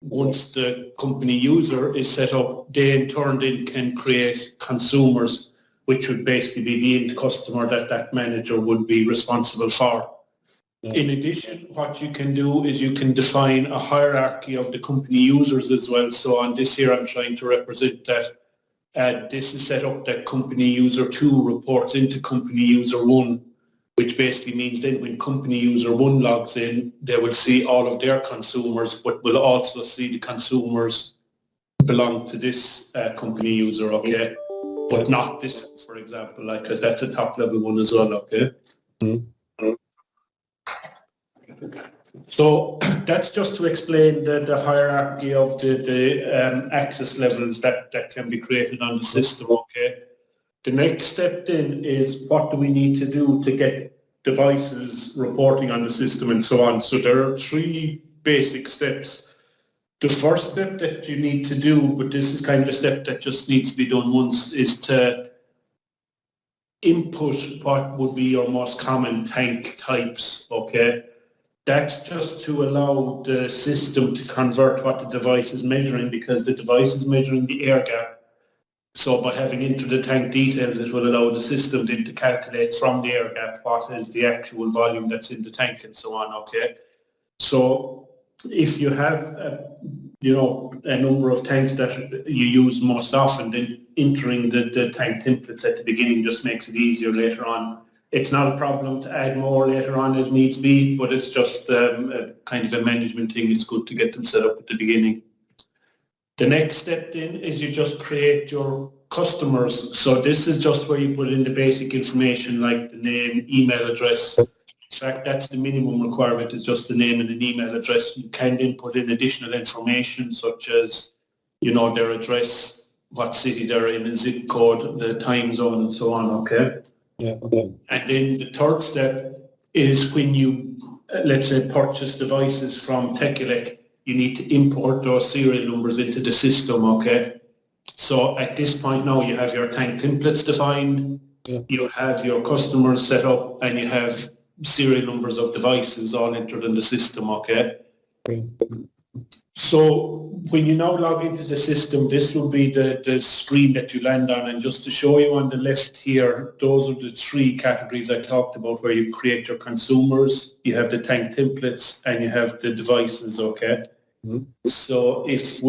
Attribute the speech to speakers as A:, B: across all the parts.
A: once the company user is set up, they in turn then can create consumers, which would basically be the end customer that manager would be responsible for. Yeah. In addition, what you can do is you can define a hierarchy of the company users as well. So on this here, I'm trying to represent that this is set up that company user 2 reports into company user 1, which basically means then when company user 1 logs in, they will see all of their consumers, but will also see the consumers belong to this company user, okay? But not this, for example, like, because that's a top level one as well, okay? Mm-hmm. So that's just to explain the hierarchy of the access levels that can be created on the system, okay? The next step then is what do we need to do to get devices reporting on the system and so on. So there are 3 basic steps. The first step that you need to do, but this is kind of a step that just needs to be done once, is to input what would be your most common tank types, okay? That's just to allow the system to convert what the device is measuring, because the device is measuring the air gap. So by having into the tank details, it will allow the system then to calculate from the air gap what is the actual volume that's in the tank and so on, okay? So if you have a number of tanks that you use most often, then entering the tank templates at the beginning just makes it easier later on. It's not a problem to add more later on as needs be, but it's just a kind of a management thing. It's good to get them set up at the beginning. The next step then is you just create your customers. So this is just where you put in the basic information like the name, email address. In fact, that's the minimum requirement, is just the name and an email address. You can then put in additional information such as, their address, what city they're in, the zip code, the time zone and so on, okay? Yeah, okay. And then the third step is when you, let's say, purchase devices from Techelec, you need to import those serial numbers into the system, okay? So at this point now, you have your tank templates defined, you have your customers set up, and you have serial numbers of devices all entered in the system, okay? So when you now log into the system, this will be the screen that you land on. And just to show you on the left here, those are the 3 categories I talked about where you create your consumers, you have the tank templates, and you have the devices, okay? Mm-hmm. So if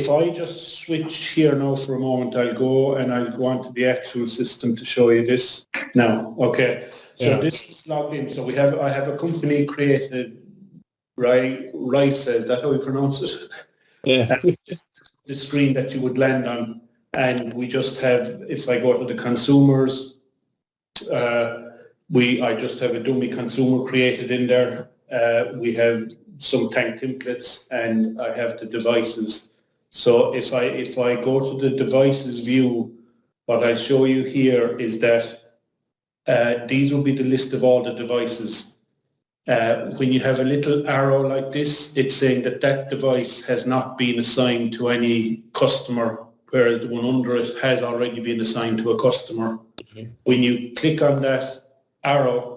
A: I just switch here now for a moment, I'll go onto the actual system to show you this now, okay? So this is logged in. So I have a company created, Rice, is that how we pronounce it? Yeah. That's just the screen that you would land on. And we just have, if I go to the consumers, I just have a dummy consumer created in there. We have some tank templates and I have the devices. So if I go to the devices view, what I show you here is that these will be the list of all the devices. When you have a little arrow like this, it's saying that device has not been assigned to any customer, whereas the one under it has already been assigned to a customer. Mm-hmm. When you click on that arrow,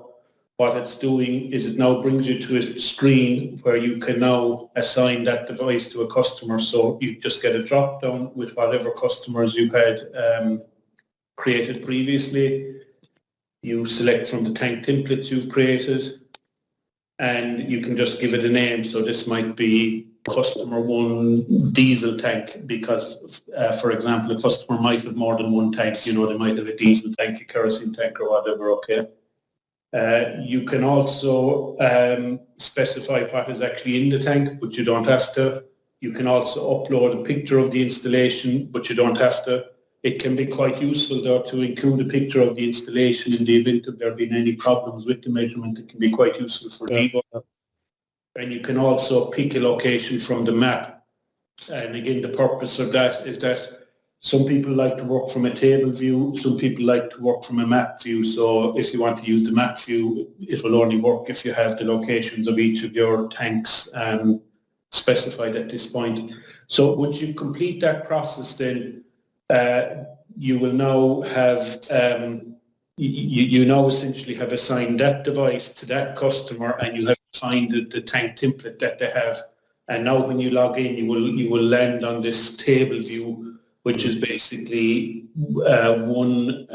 A: what it's doing is it now brings you to a screen where you can now assign that device to a customer. So you just get a drop down with whatever customers you had created previously. You select from the tank templates you've created and you can just give it a name. So this might be customer 1 diesel tank because, for example, a customer might have more than 1 tank. They might have a diesel tank, a kerosene tank or whatever, okay? You can also specify what is actually in the tank, but you don't have to. You can also upload a picture of the installation, but you don't have to. It can be quite useful, though, to include a picture of the installation in the event of there being any problems with the measurement. It can be quite useful for debug. And you can also pick a location from the map. And again, the purpose of that is that some people like to work from a table view, some people like to work from a map view. So if you want to use the map view, it will only work if you have the locations of each of your tanks specified at this point. So once you complete that process, then you will now have, you now essentially have assigned that device to that customer and you have find the tank template that they have. And now when you log in, you will land on this table view, which is basically one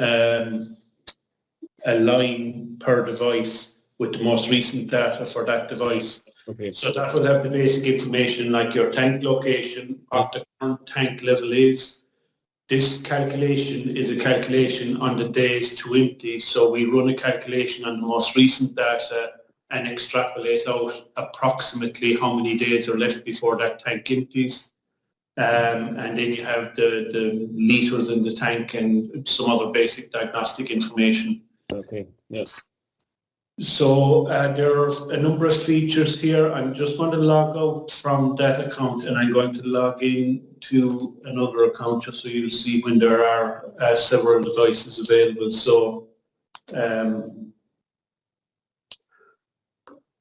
A: a line per device with the most recent data for that device.
B: Okay.
A: So that will have the basic information like your tank location, what the current tank level is. This calculation is a calculation on the days to empty. So we run a calculation on the most recent data and extrapolate out approximately how many days are left before that tank empties. And then you have the litres in the tank and some other basic diagnostic information.
B: Okay, yes.
A: So there are a number of features here. I'm just going to log out from that account and I'm going to log in to another account just so you'll see when there are several devices available. So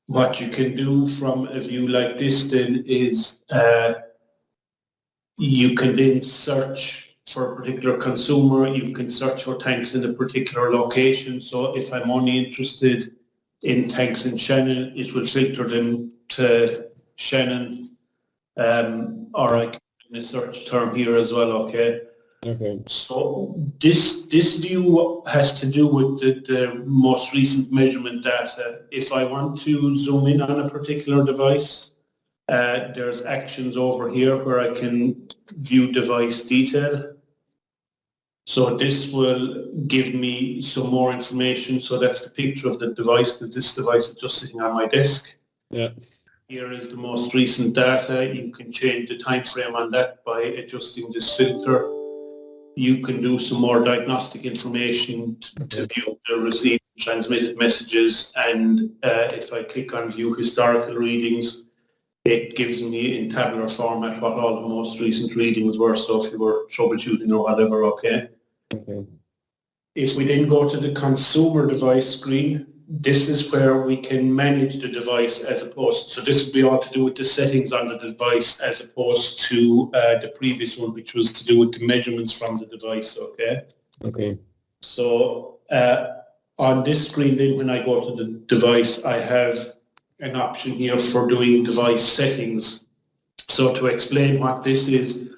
A: what you can do from a view like this then is you can then search for a particular consumer. You can search for tanks in a particular location. So if I'm only interested in tanks in Shannon, it will filter them to Shannon, or I can put in a search term here as well, okay?
B: Okay.
A: So this view has to do with the most recent measurement data. If I want to zoom in on a particular device, there's actions over here where I can view device detail. So this will give me some more information. So that's the picture of the device, because this device is just sitting on my desk.
B: Yeah.
A: Here is the most recent data. You can change the time frame on that by adjusting this filter. You can do some more diagnostic information to view the received and transmitted messages. And if I click on view historical readings, it gives me in tabular format what all the most recent readings were. So if you were troubleshooting or whatever, okay.
B: Okay.
A: If we then go to the consumer device screen, this is where we can manage the device as opposed, so this would be all to do with the settings on the device as opposed to the previous one, which was to do with the measurements from the device, okay?
B: Okay.
A: So on this screen then, when I go to the device, I have an option here for doing device settings. So to explain what this is,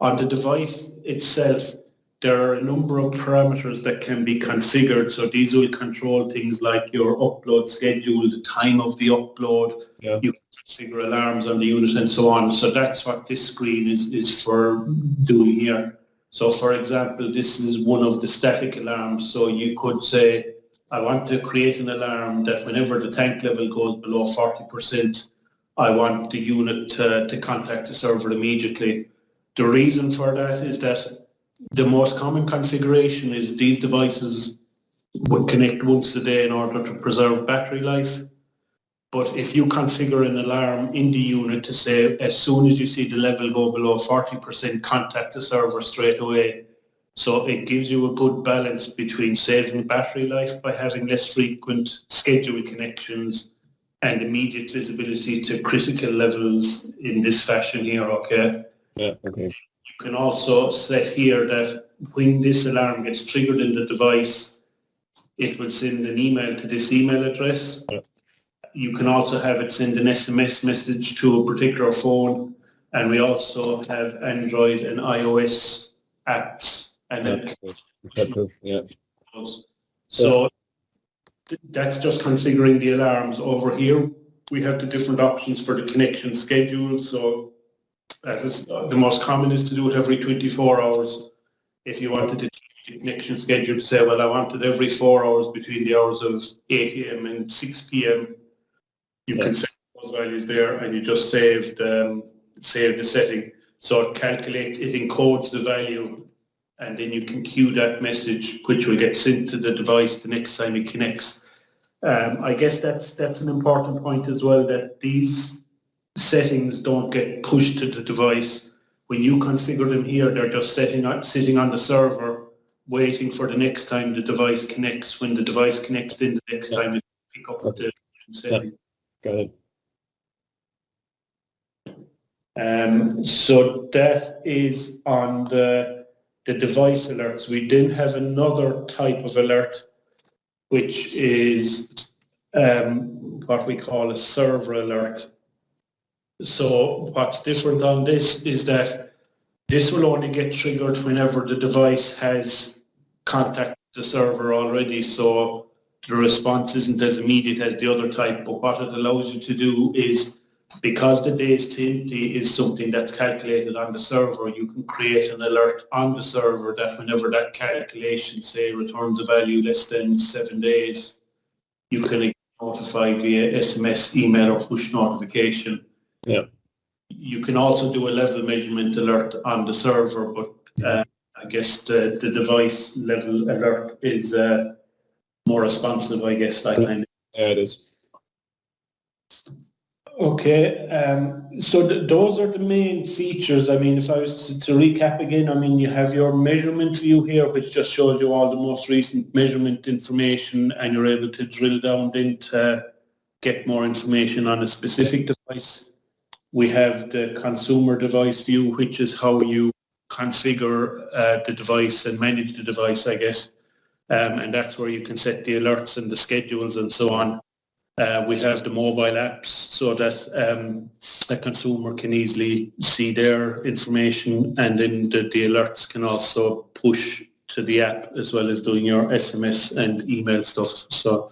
A: on the device itself, there are a number of parameters that can be configured. So these will control things like your upload schedule, the time of the upload.
B: Yeah.
A: You can configure alarms on the unit and so on. So that's what this screen is for doing here. So for example, this is one of the static alarms. So you could say, I want to create an alarm that whenever the tank level goes below 40%, I want the unit to contact the server immediately. The reason for that is that the most common configuration is these devices would connect once a day in order to preserve battery life. But if you configure an alarm in the unit to say, as soon as you see the level go below 40%, contact the server straight away. So it gives you a good balance between saving battery life by having less frequent scheduled connections and immediate visibility to critical levels in this fashion here, okay?
B: Yeah, okay.
A: You can also set here that when this alarm gets triggered in the device, it will send an email to this email address.
B: Yeah.
A: You can also have it send an SMS message to a particular phone, and we also have Android and iOS apps. And
B: yeah.
A: So that's just configuring the alarms. Over here, we have the different options for the connection schedule. So the most common is to do it every 24 hours. If you wanted to change the connection schedule to say, well, I want it every 4 hours between the hours of 8 a.m. and 6 p.m., you can set those values there and you just save the setting. So it calculates, it encodes the value, and then you can queue that message, which will get sent to the device the next time it connects. I guess that's an important point as well, that these settings don't get pushed to the device. When you configure them here, they're just sitting on the server, waiting for the next time the device connects. When the device connects, then the next time it pick up the setting.
B: Got it.
A: So that is on the device alerts. We then have another type of alert, which is what we call a server alert. So what's different on this is that this will only get triggered whenever the device has contacted the server already. So the response isn't as immediate as the other type, but what it allows you to do is, because the days to empty is something that's calculated on the server, you can create an alert on the server that whenever that calculation, say, returns a value less than 7 days, you can notify via SMS, email, or push notification.
B: Yeah.
A: You can also do a level measurement alert on the server, but I guess the device level alert is more responsive, I guess, that kind of.
B: Yeah, it is.
A: Okay, so those are the main features. I mean, if I was to recap again, I mean, you have your measurement view here, which just shows you all the most recent measurement information, and you're able to drill down then to get more information on a specific device. We have the consumer device view, which is how you configure the device and manage the device, I guess. And that's where you can set the alerts and the schedules and so on. We have the mobile apps so that a consumer can easily see their information, and then the alerts can also push to the app as well as doing your SMS and email stuff. So